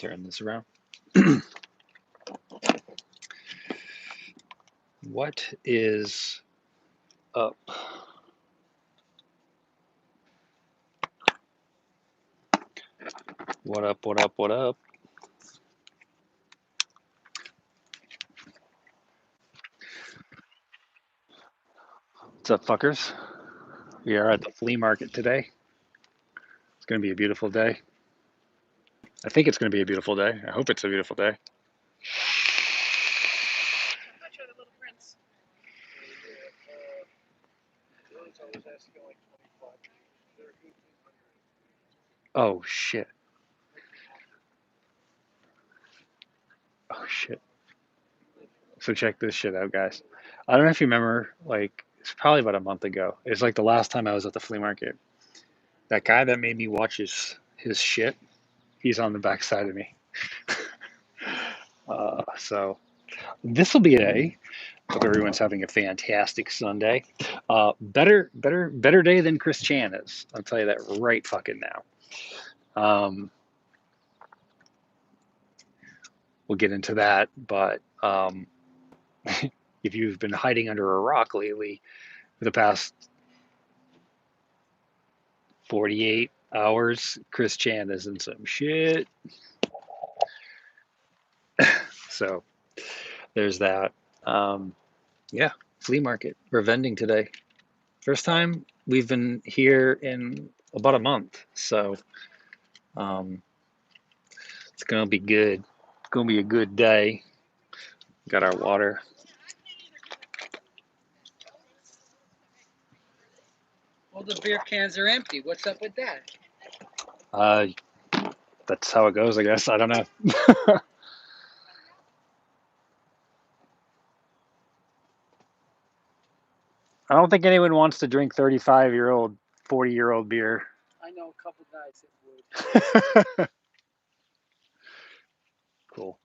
turn this around. What is up? What up, what up, what up? What's up, fuckers? We are at the flea market today. It's going to be a beautiful day. I think it's going to be a beautiful day. I hope it's a beautiful day. Oh, shit. Oh, shit. So check this shit out, guys. I don't know if you remember, like, it's probably about a month ago. It's like the last time I was at the flea market. That guy that made me watch his shit, he's on the back side of me. So this will be a day. Hope everyone's having a fantastic Sunday. Better day than Chris Chan is. I'll tell you that right fucking now. We'll get into that, but if you've been hiding under a rock lately for the past 48 hours, Chris Chan is in some shit. So there's that. Yeah, flea market. We're vending today. First time we've been here in about a month, so it's gonna be good. It's gonna be a good day. Got our water. All the beer cans are empty. What's up with that? That's how it goes, I guess. I don't know. I don't think anyone wants to drink 35-year-old, 40-year-old beer. I know a couple guys that would. Cool.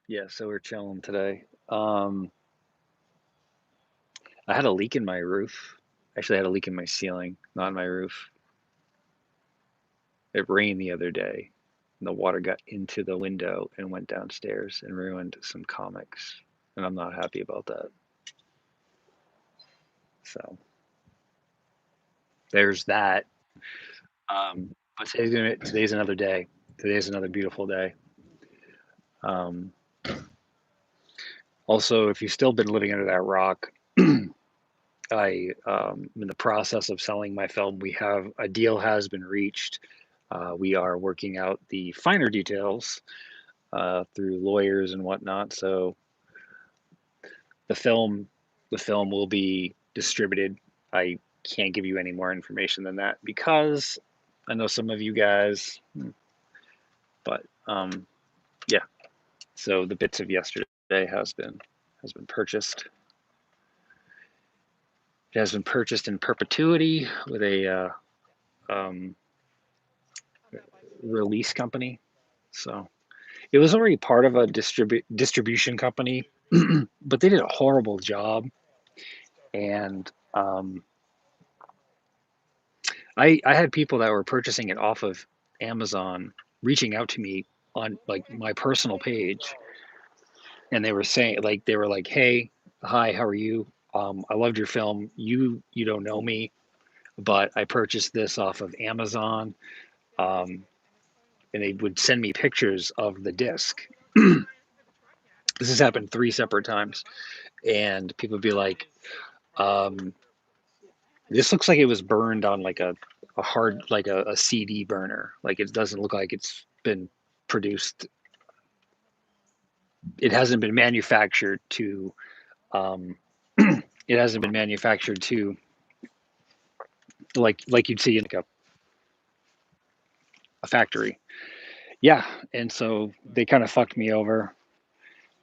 Yeah, so we're chilling today. I had a leak in my roof. Actually, I had a leak in my ceiling, not in my roof. It rained the other day, and the water got into the window and went downstairs and ruined some comics, and I'm not happy about that. So there's that. But today's another day. Today's another beautiful day. Also, if you've still been living under that rock, I in the process of selling my film. We have a deal has been reached. We are working out the finer details through lawyers and whatnot. So the film will be distributed. I can't give you any more information than that because I know some of you guys, but yeah. So the bits of yesterday has been purchased. It has been purchased in perpetuity with a release company. So it was already part of a distribution company, but they did a horrible job. And I had people that were purchasing it off of Amazon reaching out to me on like my personal page, and they were like, "Hey, hi, how are you? I loved your film. You don't know me, but I purchased this off of Amazon." Um, and they would send me pictures of the disc. This has happened 3 separate times, and people would be like, "This looks like it was burned on like a hard like a CD burner. Like it doesn't look like it's been produced. It hasn't been manufactured to. It hasn't been manufactured to like you'd see in like a factory." Yeah, and so they kind of fucked me over.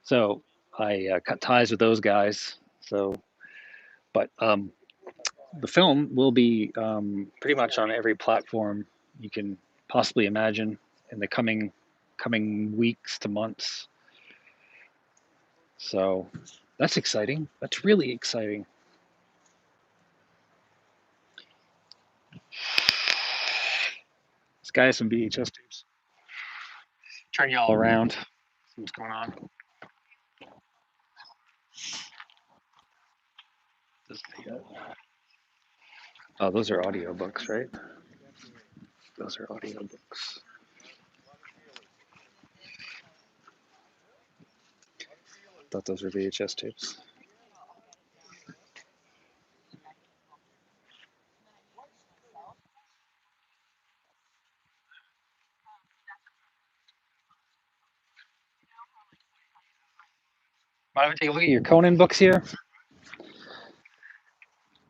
So I cut ties with those guys. So, but the film will be pretty much on every platform you can possibly imagine in the coming weeks to months. So that's exciting. That's really exciting. This guy has some VHS tapes. Turn you all around. See what's going on. Oh, those are audiobooks, right? Those are audiobooks. Thought those were VHS tapes. Mind if I take a look at your Conan books here?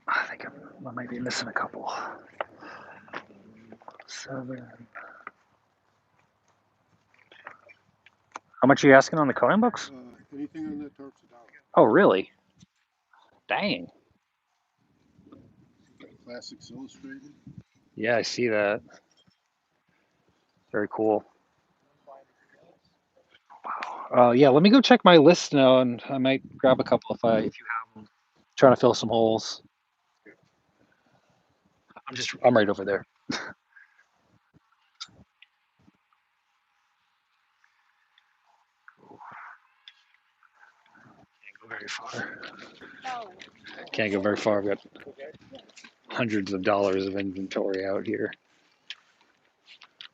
I think I might be missing a couple. 7. How much are you asking on the Conan books? Anything on that talks $1. Oh, really? Dang. Classics Illustrated. Yeah, I see that. Very cool. Wow. Yeah, let me go check my list now, and I might grab a couple if you have them. Trying to fill some holes. I'm right over there. Can't go very far. Can't go very far. I've got hundreds of dollars of inventory out here.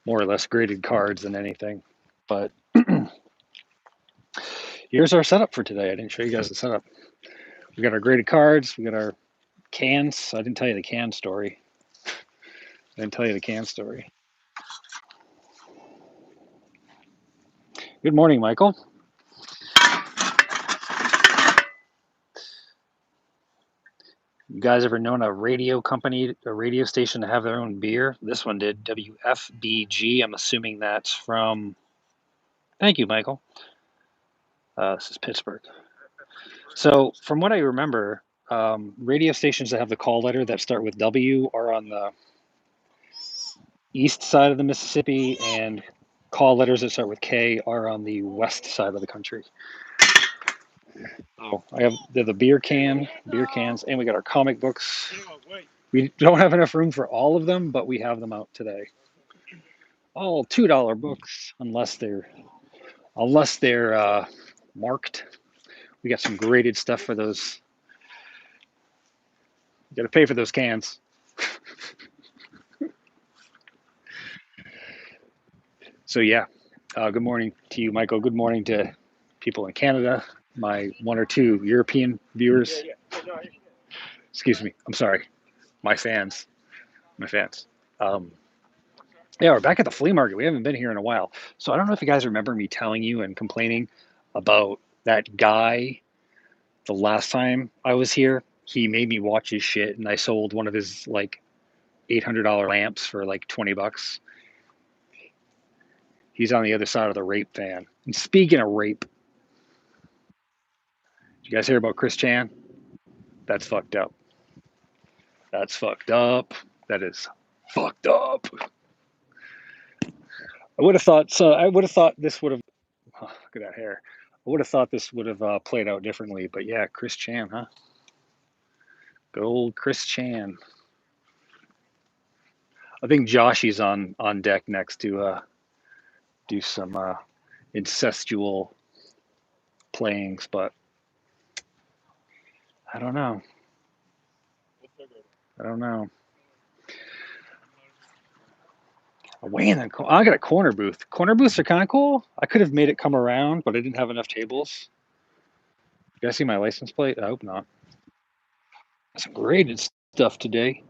More or less graded cards than anything. But here's our setup for today. I didn't show you guys the setup. We got our graded cards. We got our cans. I didn't tell you the can story. Good morning, Michael. You guys ever known a radio company, a radio station to have their own beer? This one did, WFBG. I'm assuming that's from. Thank you, Michael. This is Pittsburgh. So, from what I remember, radio stations that have the call letter that start with W are on the east side of the Mississippi, and call letters that start with K are on the west side of the country. So I have the beer cans, and we got our comic books. We don't have enough room for all of them, but we have them out today. All $2 books, unless they're marked. We got some graded stuff for those. You got to pay for those cans. So yeah, good morning to you, Michael. Good morning to people in Canada, my 1 or 2 European viewers. Excuse me. I'm sorry. My fans. Yeah, we're back at the flea market. We haven't been here in a while. So I don't know if you guys remember me telling you and complaining about that guy the last time I was here. He made me watch his shit, and I sold one of his like $800 lamps for like $20. He's on the other side of the rape van. And speaking of rape, did you guys hear about Chris Chan? That's fucked up. That is fucked up. I would have thought this would have. Oh, look at that hair. I would have thought this would have played out differently, but yeah, Chris Chan, huh? Good old Chris Chan. I think Joshy's on deck next to do some incestual playings, but I don't know. I got a corner booth. Corner booths are kind of cool. I could have made it come around, but I didn't have enough tables. You guys see my license plate? I hope not. Some graded stuff today.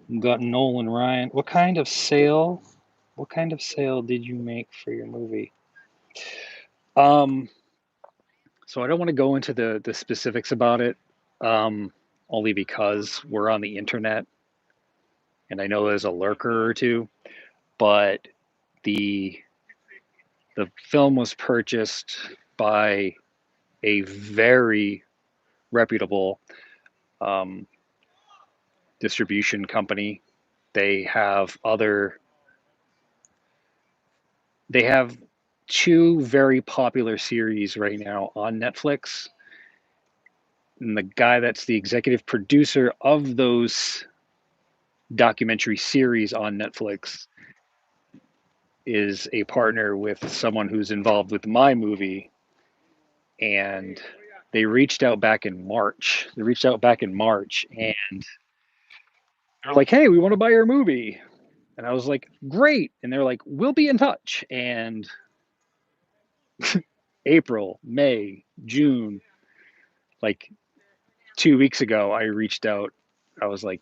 We got Nolan Ryan. What kind of sale did you make for your movie? So I don't want to go into the specifics about it, only because we're on the internet, and I know there's a lurker or two. But the film was purchased by a very reputable distribution company. They have 2 very popular series right now on Netflix. And the guy that's the executive producer of those documentary series on Netflix is a partner with someone who's involved with my movie, and they reached out back in March. And they're like, "Hey, we want to buy your movie." And I was like, "Great." And they're like, "We'll be in touch." And April, May, June, like 2 weeks ago, I reached out. I was like,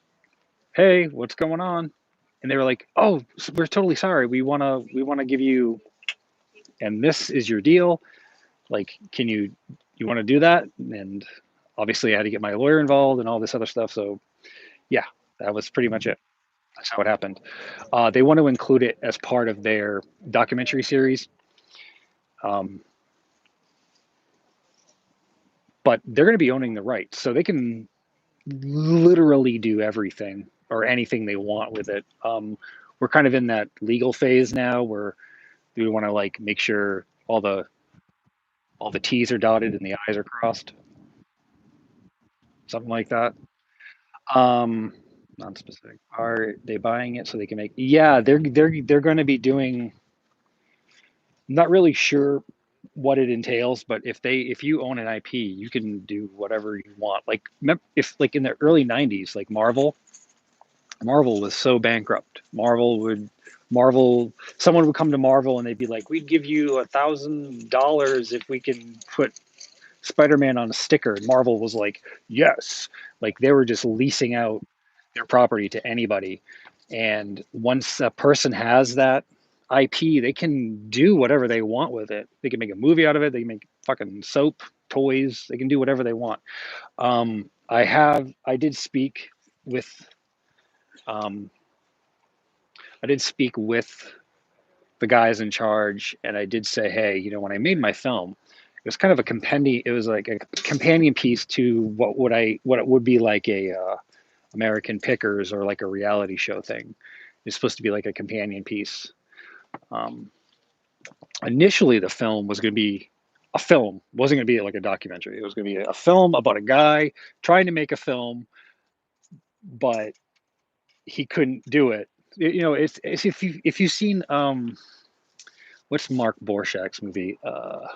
"Hey, what's going on?" And they were like, "Oh, we're totally sorry. We wanna give you, and this is your deal. Like, you want to do that?" And obviously, I had to get my lawyer involved and all this other stuff. So yeah, that was pretty much it. That's how it happened. They want to include it as part of their documentary series, um, but they're going to be owning the rights, so they can literally do everything or anything they want with it. We're kind of in that legal phase now where we want to like make sure all the T's are dotted and the I's are crossed, something like that. Um, Non-specific. Are they buying it so they can make? Yeah, they're going to be doing. Not really sure what it entails, but if you own an IP, you can do whatever you want. Like if like in the early '90s, like Marvel was so bankrupt. Marvel, someone would come to Marvel and they'd be like, "We'd give you $1,000 if we can put Spider-Man on a sticker." And Marvel was like, "Yes." Like they were just leasing out their property to anybody. And once a person has that IP, they can do whatever they want with it. They can make a movie out of it. They can make fucking soap, toys. They can do whatever they want. I did speak with um, I did speak with the guys in charge, and I did say, hey, when I made my film, it was kind of a compendium. It was like a companion piece to what it would be like a American Pickers or like a reality show thing. It's supposed to be like a companion piece. Um, Initially, the film was going to be a film. It wasn't going to be like a documentary. It was going to be a film about a guy trying to make a film, but he couldn't do it. It's if you've seen what's Mark Borshak's movie? I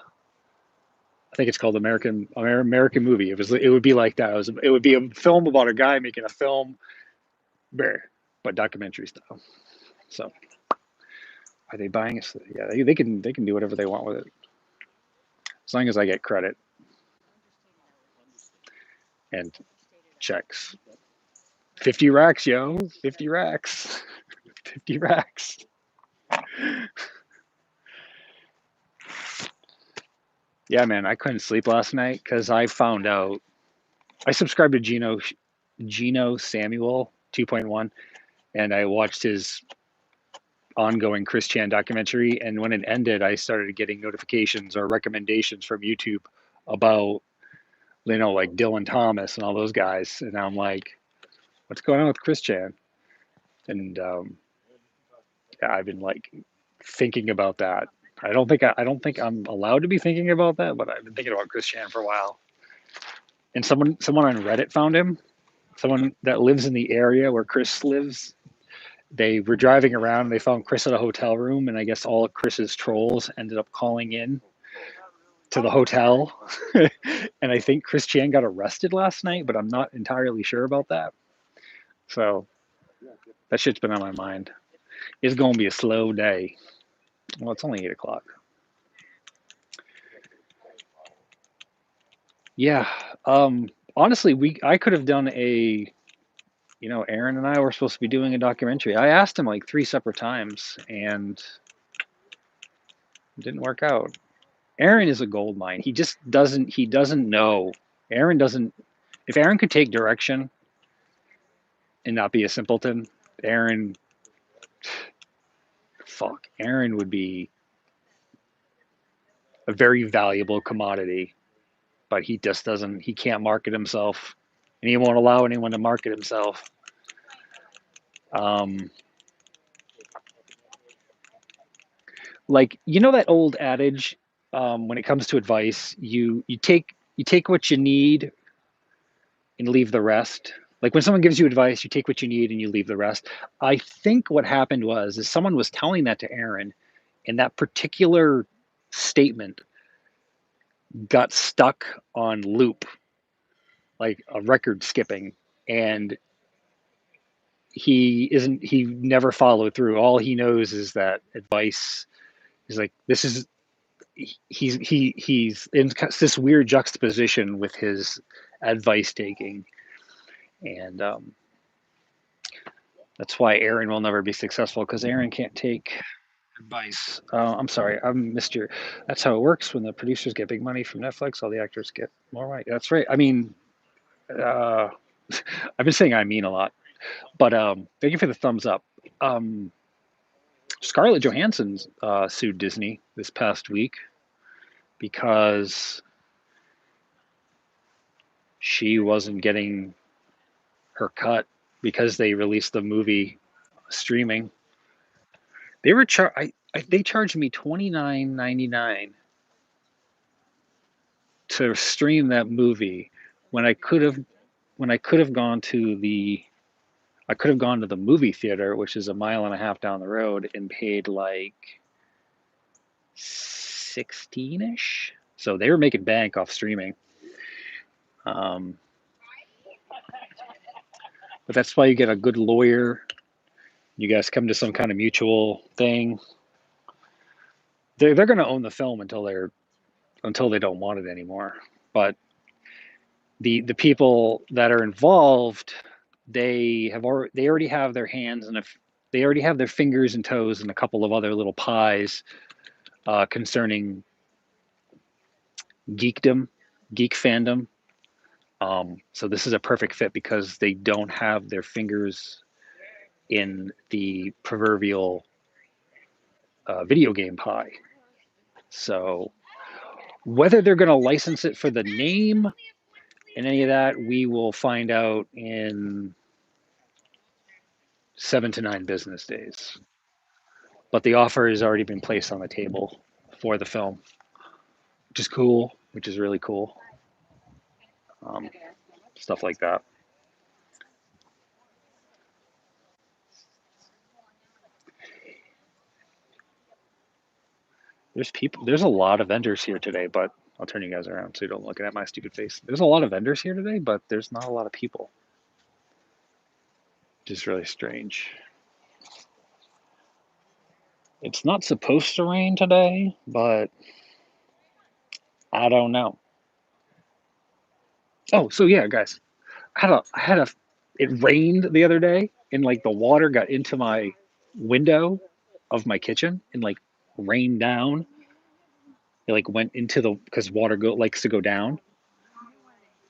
think it's called American Movie. It would be like that. It would be a film about a guy making a film, but documentary style. So are they buying it? Yeah, they can do whatever they want with it as long as I get credit and checks. 50 racks, yo. 50 racks. 50 racks. Yeah, man, I couldn't sleep last night because I found out I subscribed to Gino Samuel 2.1, and I watched his ongoing Chris Chan documentary. And when it ended, I started getting notifications or recommendations from YouTube about, like Dylan Thomas and all those guys. And I'm like, what's going on with Chris Chan? And yeah, I've been like thinking about that. I don't think I'm allowed to be thinking about that, but I've been thinking about Chris Chan for a while. And someone on Reddit found him. Someone that lives in the area where Chris lives. They were driving around and they found Chris at a hotel room, and I guess all of Chris's trolls ended up calling in to the hotel. And I think Chris Chan got arrested last night, but I'm not entirely sure about that. So that shit's been on my mind. It's going to be a slow day. Well, it's only 8 o'clock. Yeah. Honestly, I could have done Aaron and I were supposed to be doing a documentary. I asked him like 3 separate times, and it didn't work out. Aaron is a gold mine. He doesn't know. Aaron doesn't. If Aaron could take direction and not be a simpleton, Aaron, Aaron would be a very valuable commodity. But he just doesn't. He can't market himself, and he won't allow anyone to market himself. Um, like that old adage, when it comes to advice, you take what you need and leave the rest. Like when someone gives you advice, you take what you need and you leave the rest. I think what happened is someone was telling that to Aaron, And that particular statement got stuck on loop, like a record skipping, and he never followed through. All he knows is that advice is like, this is, he's in this weird juxtaposition with his advice taking, and that's why Aaron will never be successful, because Aaron can't take advice. I'm sorry, I'm Mr. That's how it works when the producers get big money from Netflix. All the actors get more money. That's right. I mean, uh, I've been saying I mean a lot, but thank you for the thumbs up. Um, Scarlett Johansson sued Disney this past week because she wasn't getting her cut because they released the movie streaming. They were they charged me $29.99 to stream that movie when I could have gone to the movie theater, which is a mile and a half down the road, and paid like 16ish. So they were making bank off streaming. But that's why you get a good lawyer. You guys come to some kind of mutual thing. They're going to own the film until they don't want it anymore. But the people that are involved, they already have their hands, and if they already have their fingers and toes in a couple of other little pies concerning geek fandom. So this is a perfect fit because they don't have their fingers in the proverbial video game pie. So whether they're going to license it for the name and any of that, we will find out in 7 to 9 business days. But the offer has already been placed on the table for the film, which is cool, which is really cool. Stuff like that. There's a lot of vendors here today, but I'll turn you guys around so you don't look at my stupid face. There's a lot of vendors here today, but there's not a lot of people, which is really strange. It's not supposed to rain today, but I don't know. Oh, so yeah, guys, it rained the other day, and like the water got into my window of my kitchen and like rained down. It like went into because water likes to go down,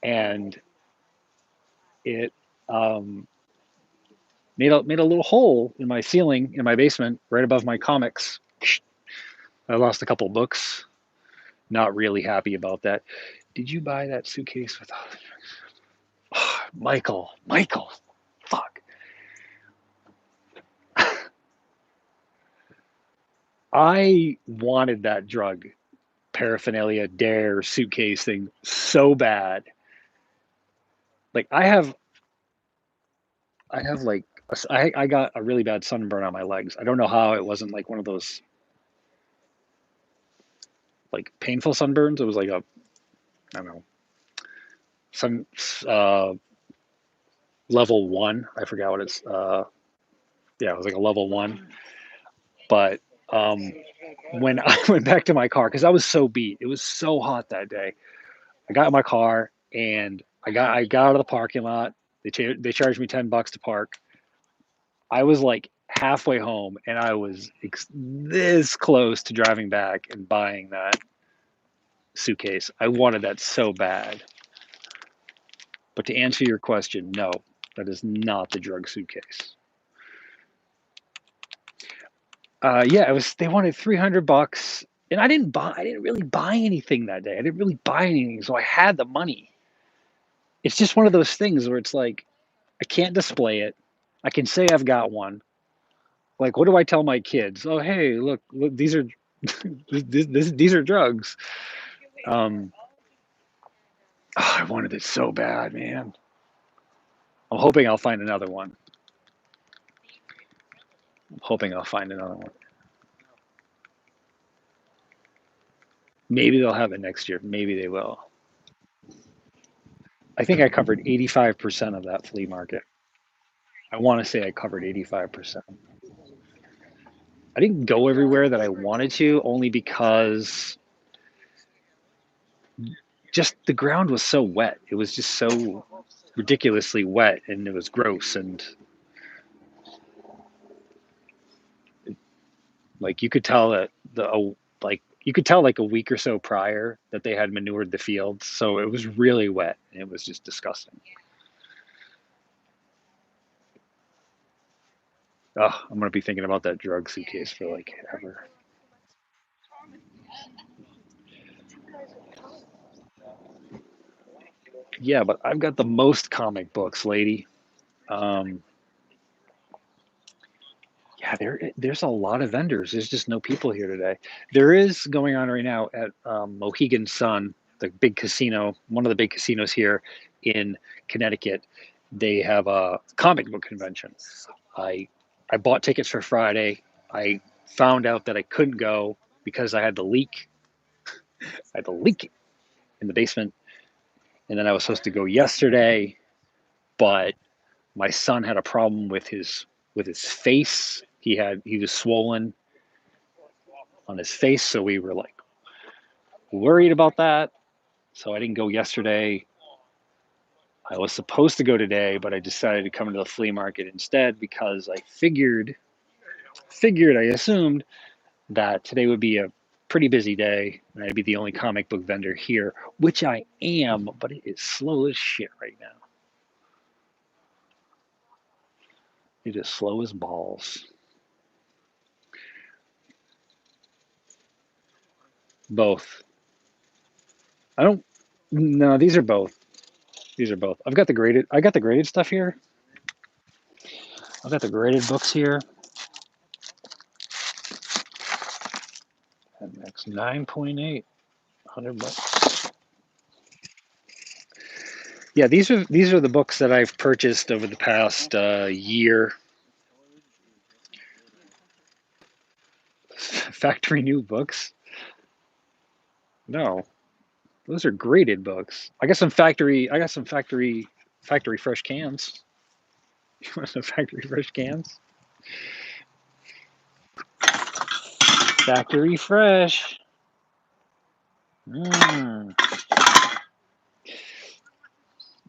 and it made a little hole in my ceiling in my basement right above my comics. I lost a couple books. Not really happy about that. Did you buy that suitcase with all the drugs? Michael, fuck. I wanted that drug paraphernalia dare suitcase thing so bad. Like I got a really bad sunburn on my legs. I don't know how it wasn't like one of those like painful sunburns. It was like I don't know, some level 1. I forgot what it's yeah, it was like a level 1. But when I went back to my car, because I was so beat, it was so hot that day. I got in my car and I got out of the parking lot. They charged me $10 to park. I was like halfway home, and I was this close to driving back and buying that suitcase. I wanted that so bad. But to answer your question, no, that is not the drug suitcase. Yeah, it was. They wanted $300, and I didn't really buy anything that day. I didn't really buy anything, so I had the money. It's just one of those things where it's like I can't display it. I can say I've got one. Like, what do I tell my kids? Oh, hey, look these are these are drugs. Oh, I wanted it so bad, man. I'm hoping I'll find another one. I'm hoping I'll find another one. Maybe they'll have it next year. Maybe they will. I think I covered 85% of that flea market. I want to say I covered 85%. I didn't go everywhere that I wanted to, only because just the ground was so wet. It was just so ridiculously wet, and it was gross. And like you could tell that you could tell like a week or so prior that they had manured the fields, so it was really wet, and it was just disgusting. Oh, I'm gonna be thinking about that drug suitcase for like ever. Yeah, but I've got the most comic books, lady. Um, yeah, there's a lot of vendors. There's just no people here today. There is going on right now at Mohegan Sun, the big casino, one of the big casinos here in Connecticut. They have a comic book convention. I I bought tickets for Friday. I found out that I couldn't go because I had the leak. I had the leak in the basement, and then I was supposed to go yesterday, but my son had a problem with his face. He was swollen on his face, so we were like worried about that. So I didn't go yesterday. I was supposed to go today, but I decided to come to the flea market instead because I I assumed that today would be a pretty busy day and I'd be the only comic book vendor here, which I am, but it is slow as shit right now. It is slow as balls. Both. I don't. No, these are both. These are both. I've got the graded. I got the graded stuff here. I've got the graded books here. And that's 9.8, 100 bucks. Yeah, these are the books that I've purchased over the past year. Factory new books? No, those are graded books. I got some factory. I got some factory fresh cans. You want some factory fresh cans? Factory fresh. Mm.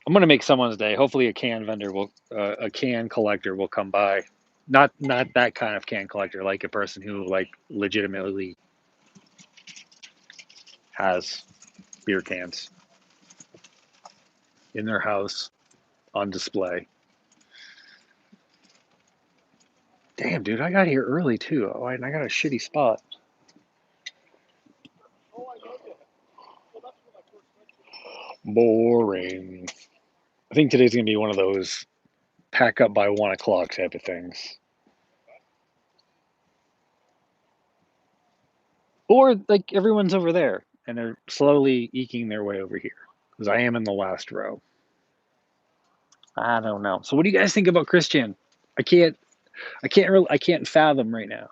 I'm gonna make someone's day. Hopefully, a can collector will come by. Not that kind of can collector, like a person who like legitimately has beer cans in their house on display. Damn, dude, I got here early too. Oh, and I got a shitty spot. Boring. I think today's gonna be one of those pack up by 1 o'clock type of things. Or like everyone's over there and they're slowly eking their way over here because I am in the last row. I don't know. So what do you guys think about Christian? I can't I can't fathom right now.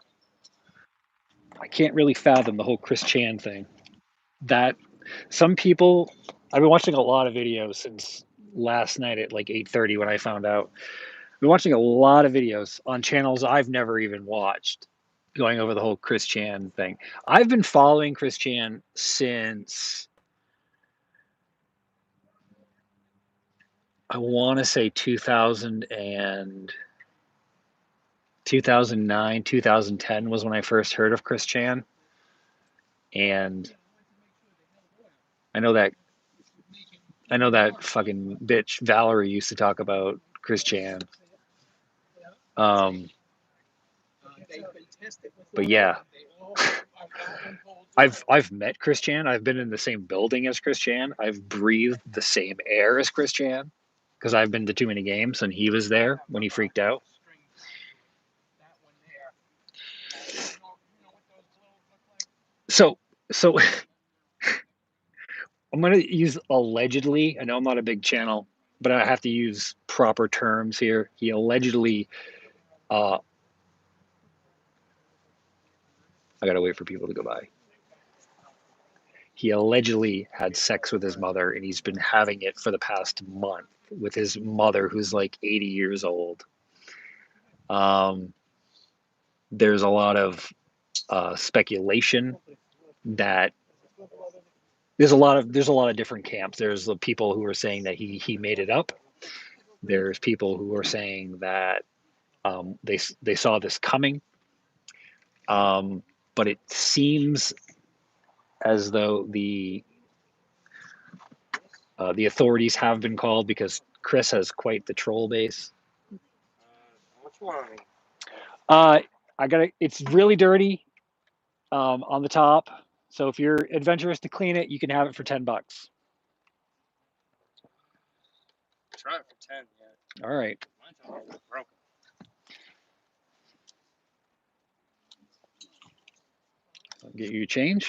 I can't really fathom the whole Chris Chan thing. That some people I've been watching a lot of videos since last night at like 8:30 when I found out. I've been watching a lot of videos on channels I've never even watched going over the whole Chris Chan thing. I've been following Chris Chan since I want to say 2009, 2010 was when I first heard of Chris Chan. And I know that I know that fucking bitch Valerie used to talk about Chris Chan. Um, but yeah, I've met Chris Chan. I've been in the same building as Chris Chan. I've breathed the same air as Chris Chan because I've been to too many games and he was there when he freaked out. So so I'm gonna use allegedly. I know I'm not a big channel, but I have to use proper terms here. He allegedly, uh, I gotta wait for people to go by. He allegedly had sex with his mother, and he's been having it for the past month with his mother, who's like 80 years old. There's a lot of speculation that there's a lot of different camps. There's the people who are saying that he made it up. There's people who are saying that they saw this coming. But it seems as though the authorities have been called because Chris has quite the troll base. What's wrong? I got it. It's really dirty on the top. So if you're adventurous to clean it, you can have it for $10. Try it for 10. Yeah. All right. Mine's already broken. I'll get you a change.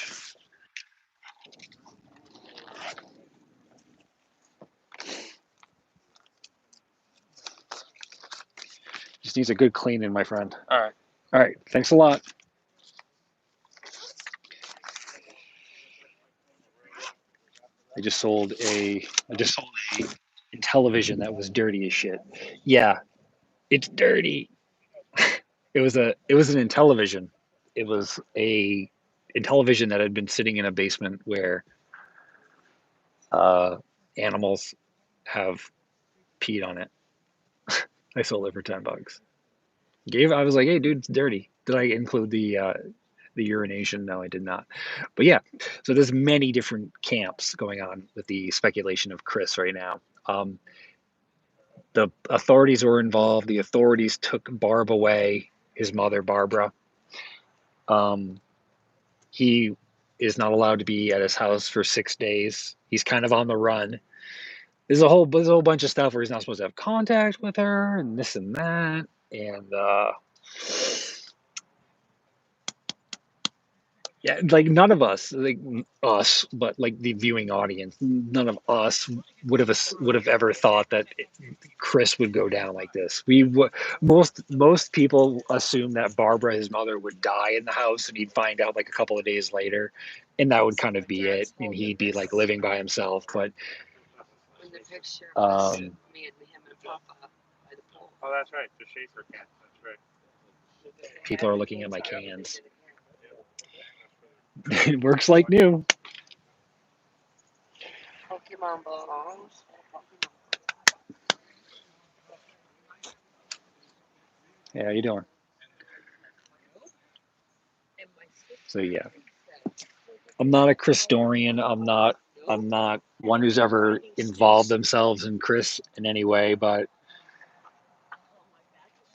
Just needs a good cleaning, my friend. All right. All right. Thanks a lot. I just sold a television that was dirty as shit. Yeah, it's dirty. It was an Intellivision. It was a Intellivision that had been sitting in a basement where animals have peed on it. I sold it for $10. I was like, hey, dude, it's dirty. Did I include the urination? No, I did not. But yeah, so there's many different camps going on with the speculation of Chris right now. The authorities were involved. The authorities took Barb away, his mother, Barbara. He is not allowed to be at his house for 6 days. He's kind of on the run. There's a whole bunch of stuff where he's not supposed to have contact with her and this and that. And yeah, like none of us, like us, but like the viewing audience, none of us would have ever thought that Chris would go down like this. Most people assume that Barbara, his mother, would die in the house, and he'd find out like a couple of days later, and that would kind of be it, and he'd be like living by himself. But Oh, that's right. The Schaefer can. That's right. people are looking at my cans. It works like new. Pokemon balls. Hey, how you doing? So yeah, I'm not a Christorian. I'm not one who's ever involved themselves in Chris in any way, but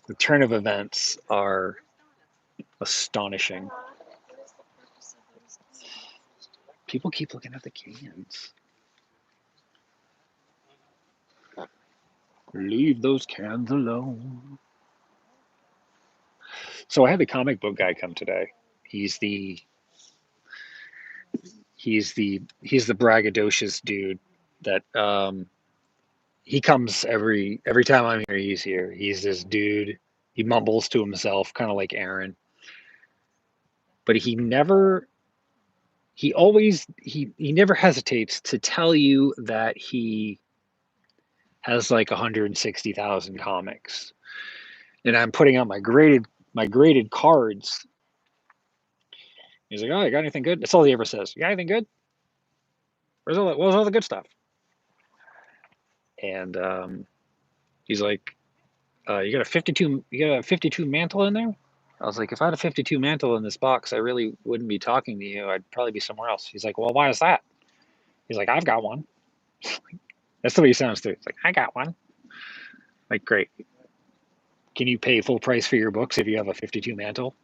the turn of events are astonishing. People keep looking at the cans. Leave those cans alone. So I had the comic book guy come today. He's the braggadocious dude that he comes every time I'm here. He's here. He's this dude. He mumbles to himself, kind of like Aaron. But he never hesitates to tell you that he has like 160,000 comics. And I'm putting out my graded cards. He's like, "Oh, you got anything good?" That's all he ever says. "You got anything good? Where's all the good stuff?" And he's like, "You got a 52 mantle in there?" I was like, "If I had a 52 mantle in this box, I really wouldn't be talking to you. I'd probably be somewhere else." He's like, "Well, why is that?" He's like, "I've got one." That's the way he sounds too. It's like, "I got one." Like, great. Can you pay full price for your books if you have a 52 mantle?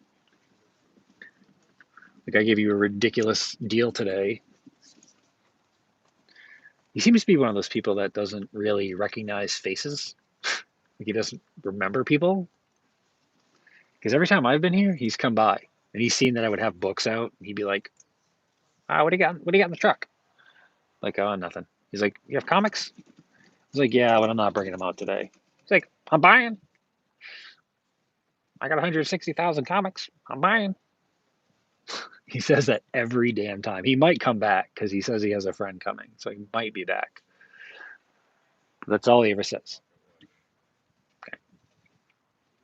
Like, I gave you a ridiculous deal today. He seems to be one of those people that doesn't really recognize faces. Like, he doesn't remember people. Because every time I've been here, he's come by and he's seen that I would have books out. And he'd be like, what do you got? What do you got in the truck? Like, oh, nothing. He's like, you have comics? I was like, yeah, but I'm not bringing them out today. He's like, I'm buying. I got 160,000 comics. I'm buying. He says that every damn time. He might come back because he says he has a friend coming, so he might be back. That's all he ever says. Okay.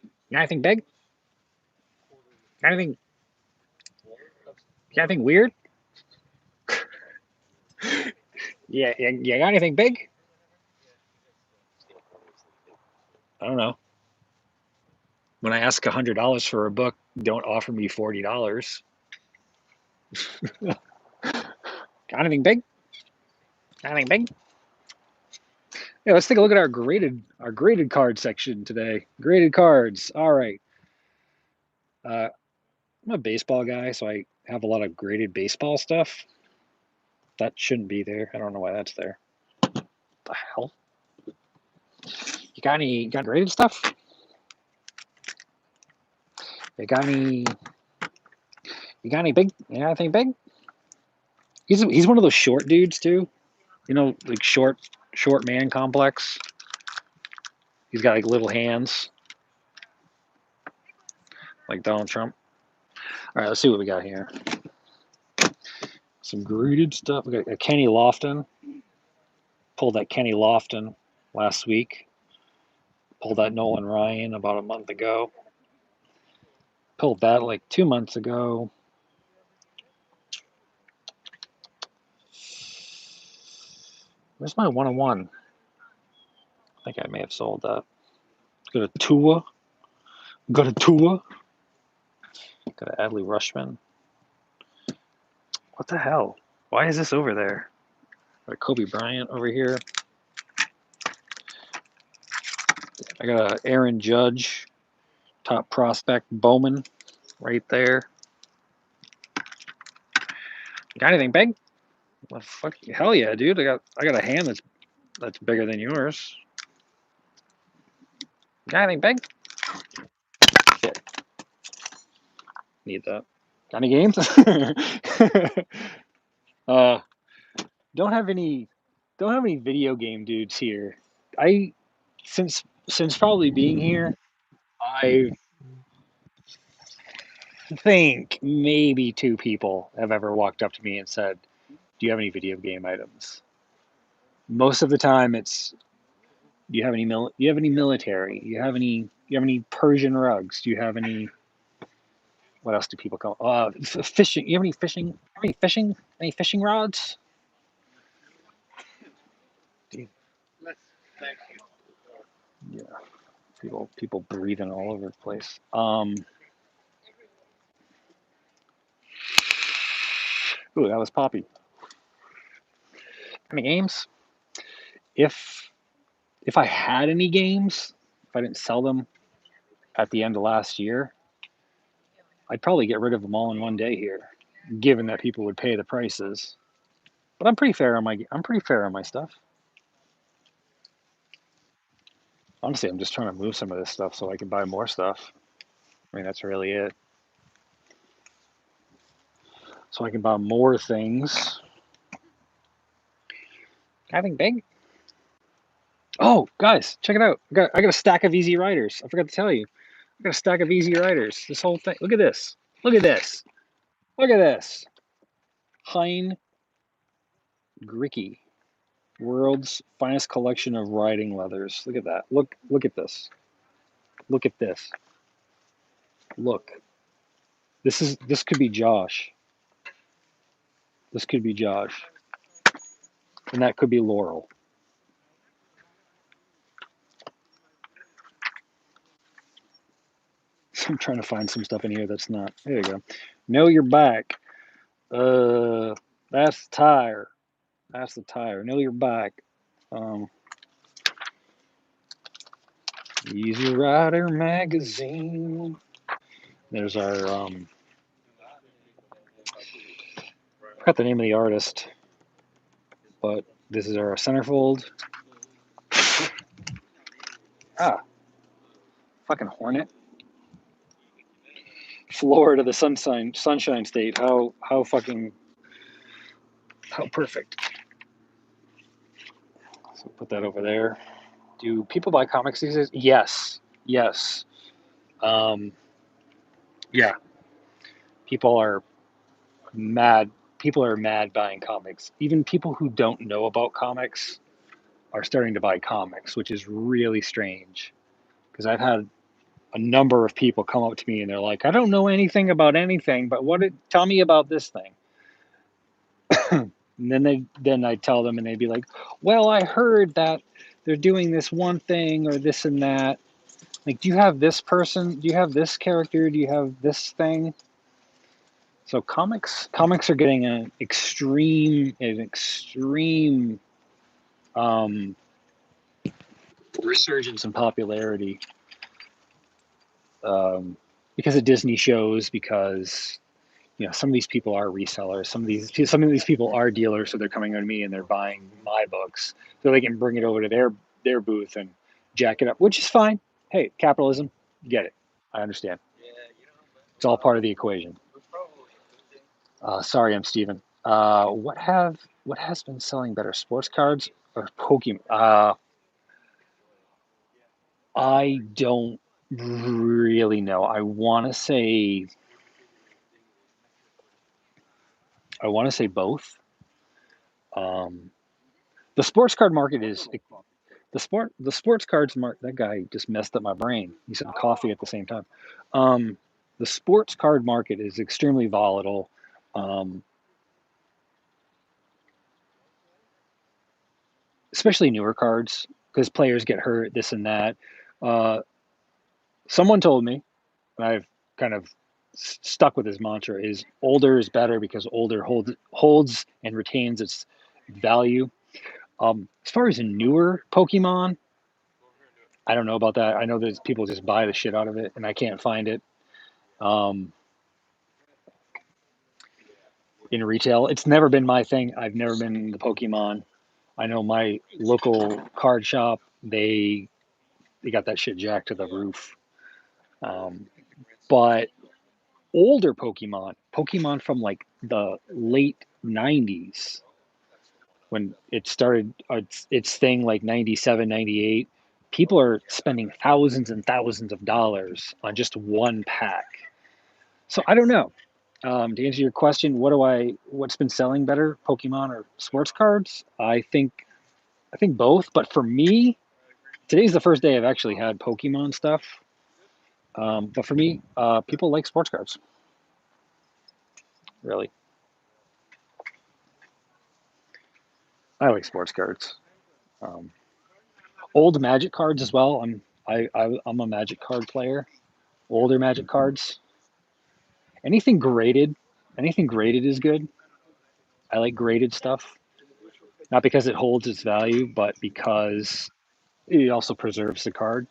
You got anything big? Got anything? You got anything weird? Yeah, you got anything big? I don't know. When I ask $100 for a book, don't offer me $40. Got anything big? Got anything big? Yeah, let's take a look at our graded card section today. Graded cards. All right. I'm a baseball guy, so I have a lot of graded baseball stuff. That shouldn't be there. I don't know why that's there. What the hell? You got any graded stuff? You got any? You got any big? You got anything big? He's one of those short dudes too. You know, like short man complex. He's got like little hands, like Donald Trump. All right, let's see what we got here. Some graded stuff. We got a Kenny Lofton. Pulled that Kenny Lofton last week. Pulled that Nolan Ryan about a month ago. Pulled that like 2 months ago. Where's my 101? I think I may have sold that. Got a Tua. Got a Adley Rushman. What the hell? Why is this over there? Got a Kobe Bryant over here. I got a Aaron Judge, top prospect Bowman, right there. Got anything big? Well, fuck, hell yeah, dude! I got a hand that's bigger than yours. Got anything big? Shit. Need that. Got any games? Don't have any video game dudes here. I since probably being here, I think maybe 2 people have ever walked up to me and said, "Do you have any video game items?" Most of the time, it's, "Do you have any you have any military? You have any Persian rugs? Do you have any?" What else do people call? Fishing. You have any fishing? Any fishing? Any fishing rods? Thank you. Yeah, people breathing all over the place. Ooh, that was Poppy. Any games? If I had any games, if I didn't sell them at the end of last year, I'd probably get rid of them all in one day here, given that people would pay the prices. But I'm pretty fair on my stuff. Honestly, I'm just trying to move some of this stuff so I can buy more stuff. I mean, that's really it. So I can buy more things. Anything big? Oh, guys, check it out. I got a stack of Easy Riders. I forgot to tell you. I got a stack of Easy Riders. This whole thing. Look at this. Look at this. Look at this. Hein Gricky. World's finest collection of riding leathers. Look at that. Look at this. Look at this. Look. This could be Josh. This could be Josh. And that could be Laurel. I'm trying to find some stuff in here that's not. There you go. Know your back. That's the tire. That's the tire. Know your back. Easy Rider magazine. There's our I forgot the name of the artist, but this is our centerfold. Fucking hornet. Florida, the sunshine state. How perfect. So put that over there. Do people buy comics these days? Yes. Yeah. People are mad. People are mad buying comics. Even people who don't know about comics are starting to buy comics, which is really strange. Because I've had a number of people come up to me and they're like, "I don't know anything about anything, but tell me about this thing." And then I tell them, and they'd be like, "Well, I heard that they're doing this one thing or this and that. Like, do you have this person? Do you have this character? Do you have this thing?" So comics are getting an extreme um, resurgence in popularity because of Disney shows. Because some of these people are resellers. Some of these people are dealers, so they're coming to me and they're buying my books so they can bring it over to their booth and jack it up, which is fine. Hey, capitalism, get it. I understand. It's all part of the equation. Sorry, I'm Steven. What has been selling better, sports cards or Pokemon? I don't really know. I want to say both. Um, the sports card market is the sports cards market. That guy just messed up my brain. He said coffee at the same time. Um, the sports card market is extremely volatile. Um, Especially newer cards, because players get hurt, this and that. Uh, Someone told me, and I've kind of stuck with his mantra, is older is better because older holds and retains its value. As far as newer Pokemon, I don't know about that. I know that people just buy the shit out of it, and I can't find it um, in retail. It's never been my thing. I've never been in the Pokemon. I know my local card shop. They got that shit jacked to the roof. Um, but older Pokemon from like the late 90s, when it started its thing, like 97, 98, people are spending thousands and thousands of dollars on just one pack. So I don't know. To answer your question, what's been selling better, Pokemon or sports cards? I think both, but for me, today's the first day I've actually had Pokemon stuff. But for me, people like sports cards, really. I like sports cards. Um, Old Magic cards as well. I'm a Magic card player. Older Magic cards. Anything graded, anything graded is good. I like graded stuff, not because it holds its value, but because it also preserves the card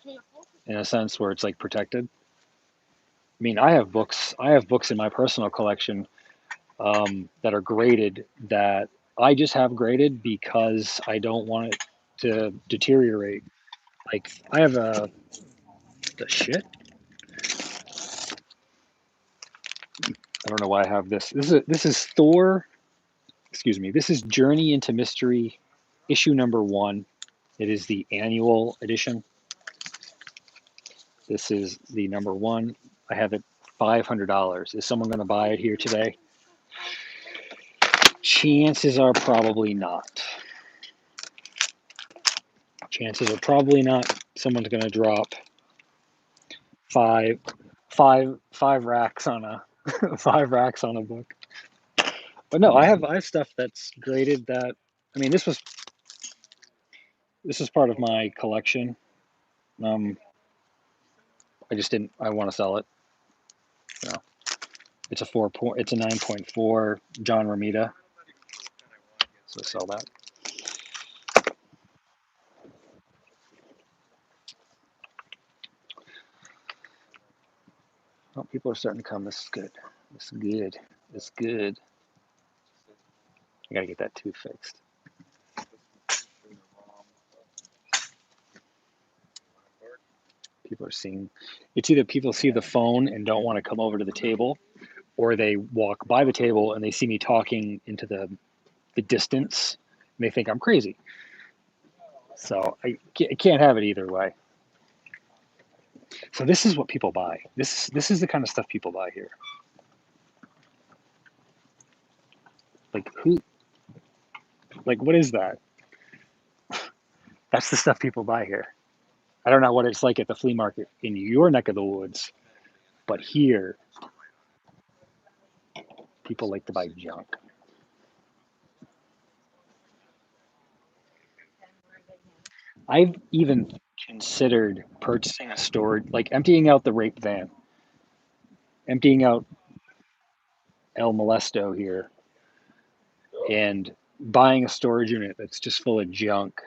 in a sense where it's like protected. I mean, I have books. I have books in my personal collection that are graded that I just have graded because I don't want it to deteriorate. Like I have the shit. I don't know why I have this. This is Thor. Excuse me. This is Journey into Mystery, issue number 1. It is the annual edition. This is the number 1. I have it $500. Is someone going to buy it here today? Chances are probably not. Chances are probably not. Someone's going to drop five, five racks on a 5 racks on a book. But no, I have stuff that's graded that. I mean, this is part of my collection. Um, I just didn't. I want to sell it. You know, it's a 4 point. It's a 9.4 John Romita. So sell that. Oh, people are starting to come. This is good. This is good. This is good. I gotta get that tooth fixed. People are seeing. It's either people see the phone and don't want to come over to the table, or they walk by the table and they see me talking into the distance and they think I'm crazy. So I can't have it either way. So this is what people buy. This is the kind of stuff people buy here. Like who? Like what is that? That's the stuff people buy here. I don't know what it's like at the flea market in your neck of the woods, but here people like to buy junk. I've even considered purchasing a storage, like emptying out the rape van, emptying out El Molesto here, and buying a storage unit that's just full of junk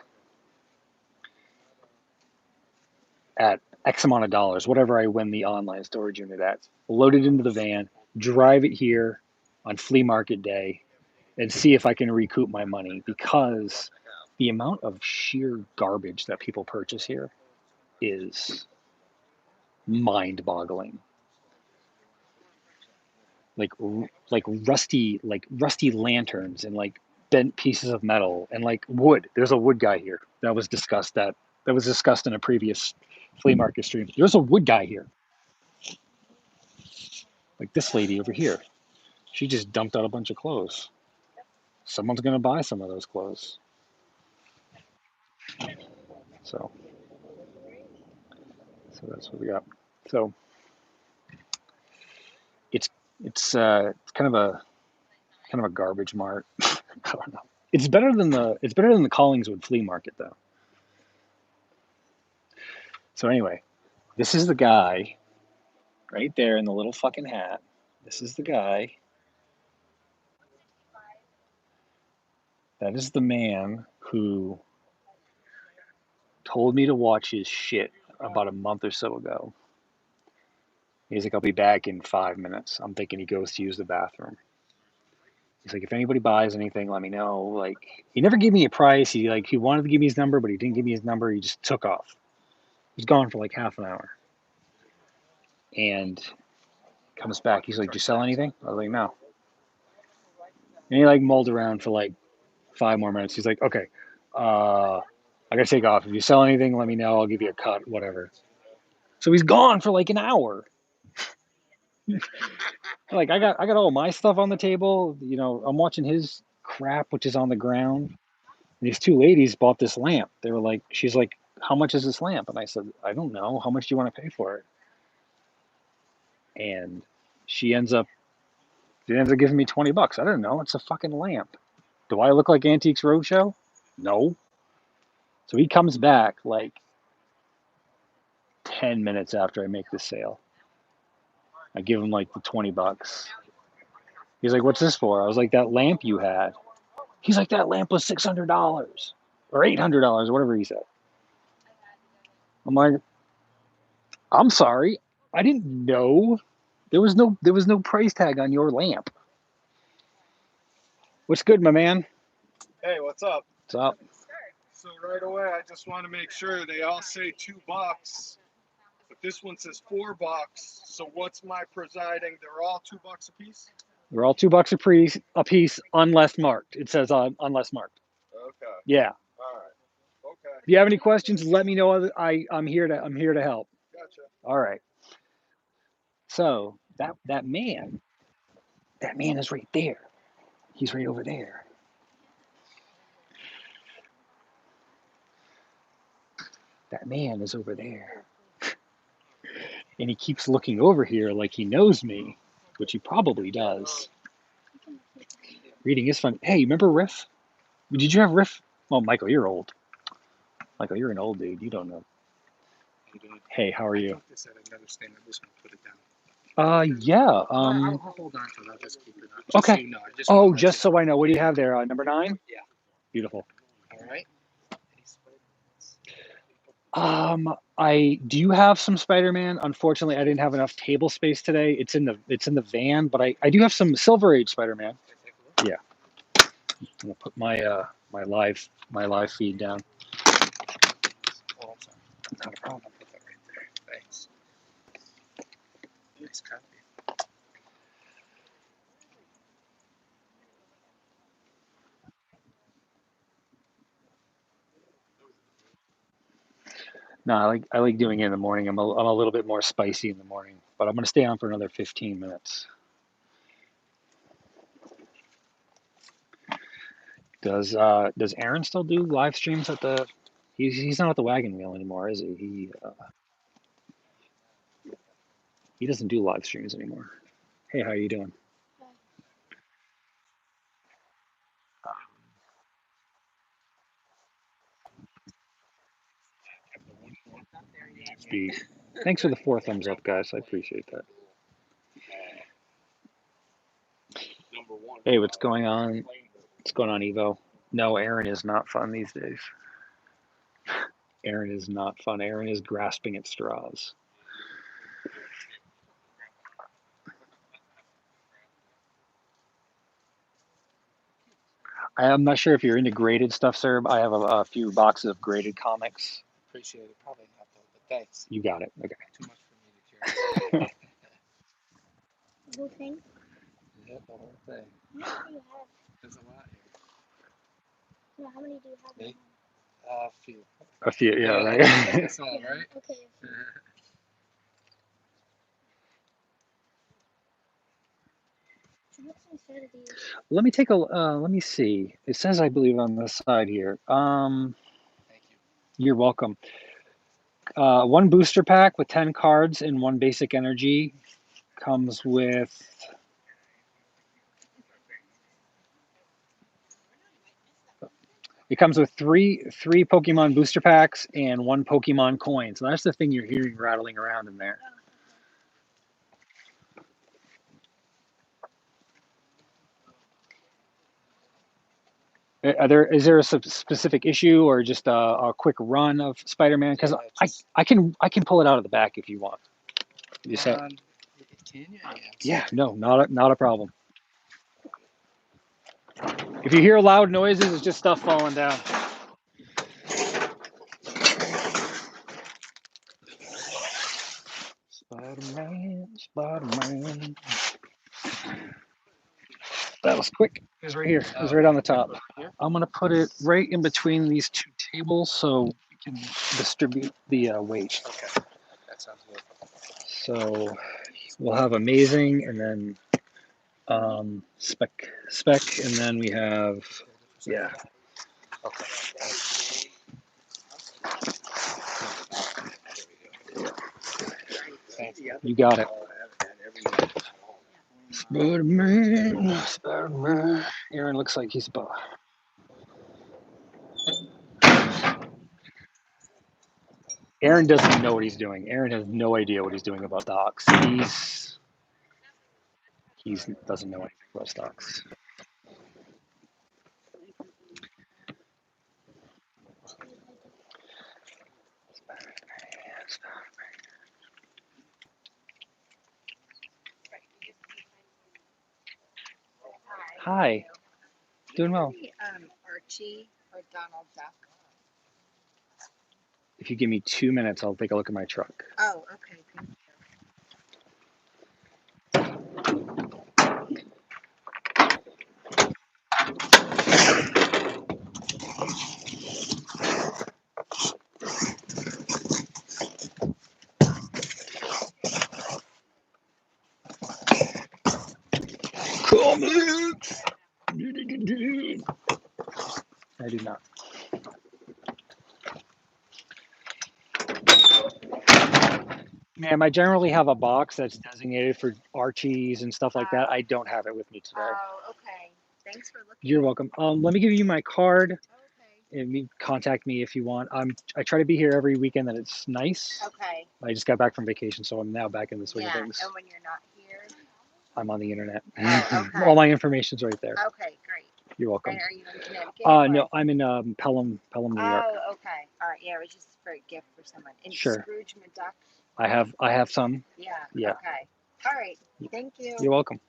at X amount of dollars, whatever I win the online storage unit at. Load it into the van, drive it here on flea market day, and see if I can recoup my money because the amount of sheer garbage that people purchase here is mind-boggling. Like rusty lanterns and like bent pieces of metal and like wood. There's a wood guy here that was discussed in a previous flea market stream. There's a wood guy here. Like this lady over here. She just dumped out a bunch of clothes. Someone's gonna buy some of those clothes. So that's what we got. So it's it's kind of a garbage mart. I don't know. It's better than the Collingswood flea market though. So anyway, this is the guy right there in the little fucking hat. This is the guy. That is the man who told me to watch his shit about a month or so ago. He's like, I'll be back in 5 minutes. I'm thinking he goes to use the bathroom. He's like, if anybody buys anything, let me know. Like, he never gave me a price. He wanted to give me his number, but he didn't give me his number. He just took off. He was gone for like half an hour. And comes back. He's like, did you sell anything? I was like, no. And he like mulled around for like 5 more minutes. He's like, okay, I gotta take off. If you sell anything, let me know. I'll give you a cut, whatever. So he's gone for like an hour. Like I got all my stuff on the table. You know, I'm watching his crap, which is on the ground. And these two ladies bought this lamp. They were like, she's like, how much is this lamp? And I said, I don't know. How much do you want to pay for it? And she ends up giving me $20. I don't know. It's a fucking lamp. Do I look like Antiques Roadshow? No. So he comes back like 10 minutes after I make the sale. I give him like the $20. He's like, what's this for? I was like, that lamp you had. He's like, that lamp was $600 or $800, whatever he said. I'm like, I'm sorry. I didn't know. There was no price tag on your lamp. What's good, my man? Hey, what's up? What's up? So right away, I just want to make sure they all say $2, but this one says $4. So what's my presiding? They're all $2 a piece. They're all $2 a piece, unless marked. It says unless marked. Okay. Yeah. All right. Okay. If you have any questions, let me know. I'm here to help. Gotcha. All right. So that man is right there. He's right over there. That man is over there. And he keeps looking over here like he knows me, which he probably does. Reading is fun. Hey, remember Riff? Did you have Riff? Oh, Michael, you're old. Michael, you're an old dude. You don't know. Hey, how are you? I said I understand. I'm just gonna put it down. Yeah. I'll hold on to it. I'll just keep it up. Okay. So you know, just so I know. What do you have there? Number 9? Yeah. Beautiful. All right. Do you have some Spider-Man? Unfortunately, I didn't have enough table space today. It's in the van, but I do have some Silver Age Spider-Man. Yeah. I'm gonna put my live feed down. Not a problem. Put that right there. Thanks. Nice copy. No, I like doing it in the morning. I'm a little bit more spicy in the morning, but I'm gonna stay on for another 15 minutes. Does Aaron still do live streams at the? He's not at the wagon wheel anymore, is he? He doesn't do live streams anymore. Hey, how you doing? Speak. Thanks for the 4 thumbs up, guys. I appreciate that. Hey, what's going on? What's going on, Evo? No, Aaron is not fun these days. Aaron is not fun. Aaron is grasping at straws. I'm not sure if you're into graded stuff, sir. But I have a few boxes of graded comics. Appreciate it. Probably not though, but thanks. You got it. Okay. Too much for me to carry. The whole thing? Yep, the whole thing. How many do you have? There's a lot here. No, how many do you have? Me? A few. A few, yeah, right. That's all, right? Okay. So what's inside of these? Let me take a. Let me see. It says, I believe, on the side here. Thank you. You're welcome. 1 booster pack with 10 cards and 1 basic energy comes with. It comes with three Pokemon booster packs and 1 Pokemon coin. So that's the thing you're hearing rattling around in there. Is there a specific issue or just a quick run of Spider-Man? Because I can pull it out of the back if you want. You said, Can you? yeah, no, not a problem. If you hear loud noises, it's just stuff falling down. Spider-Man, Spider-Man. That was quick. It was right here. It was right on the top. I'm gonna put it right in between these 2 tables so we can distribute the weight. Okay, that sounds good. So we'll have amazing, and then spec, and then we have, yeah. Okay. Thank you. You got it. Spider-Man, Spider-Man. Aaron looks like he's about. Aaron doesn't know what he's doing. Aaron has no idea what he's doing about stocks. He doesn't know anything about stocks. Hi. Doing well. Archie or Donald Duck? If you give me 2 minutes, I'll take a look at my truck. Oh, okay. Thank you. Comics. I do not. Ma'am, I generally have a box that's designated for Archies and stuff like that. I don't have it with me today. Oh, okay. Thanks for looking. You're welcome. Let me give you my card, Okay. and you contact me if you want. I try to be here every weekend that it's nice. Okay. I just got back from vacation, so I'm now back in the swing of Yeah. things. And when you're not here. I'm on the internet. Oh, okay. All my information's right there. Okay, great. You're welcome. And are you in Connecticut? No, I'm in Pelham, New York. Oh, okay. All right. Yeah, it was just for a gift for someone. And Sure. Scrooge McDuck. I have some. Yeah. Yeah. Okay. All right. Thank you. You're welcome.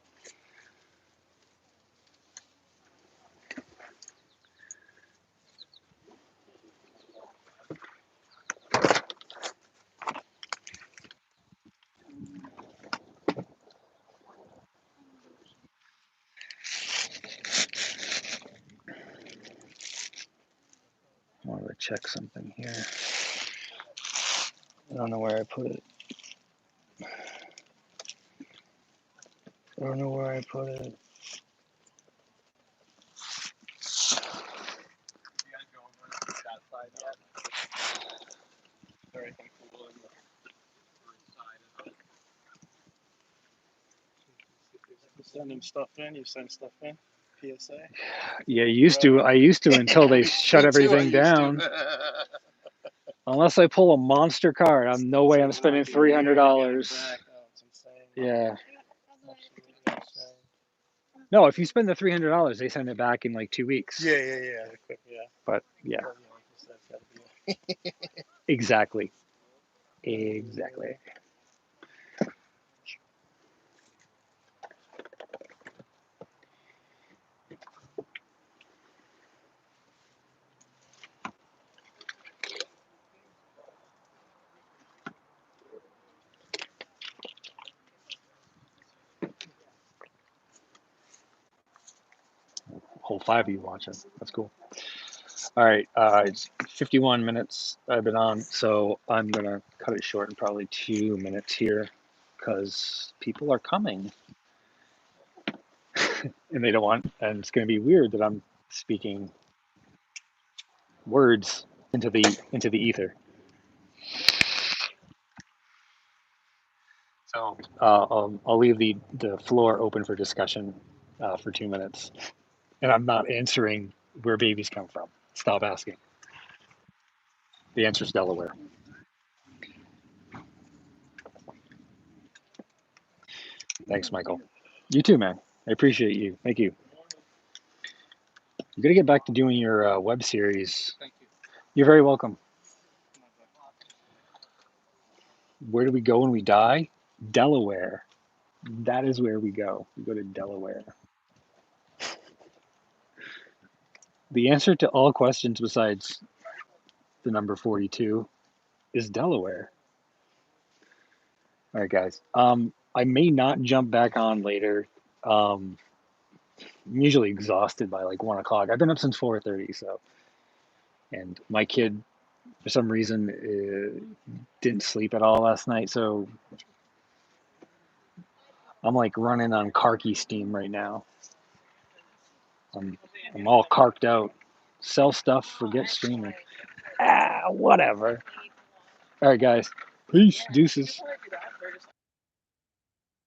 I wanted to check something here. I don't know where I put it. I don't know where I put it. Send them stuff in. You send stuff in. PSA. Yeah, I used to until they shut Me too, I everything used to. down. Unless I pull a monster card, I'm no way I'm spending $300. It's insane. Yeah. Absolutely insane. No, if you spend the $300, they send it back in like 2 weeks. Yeah. But yeah, But, like you said, it's gotta be exactly. Exactly. Whole 5 of you watching. That's cool. All right, it's 51 minutes I've been on, so I'm gonna cut it short in probably 2 minutes here, because people are coming, and they don't want, and it's gonna be weird that I'm speaking words into the ether. So I'll leave the floor open for discussion for 2 minutes, and I'm not answering where babies come from. Stop asking. The answer is Delaware. Thanks, Michael. You too, man. I appreciate you. Thank you. You got to get back to doing your web series. Thank you. You're very welcome. Where do we go when we die? Delaware. That is where we go. We go to Delaware. The answer to all questions besides the number 42 is Delaware. All right, guys. I may not jump back on later. I'm usually exhausted by like 1 o'clock. I've been up since 4:30, so, and my kid for some reason didn't sleep at all last night, so I'm like running on Markey steam right now. I'm all carked out. Sell stuff, forget streaming. Whatever. All right, guys. Peace. Deuces.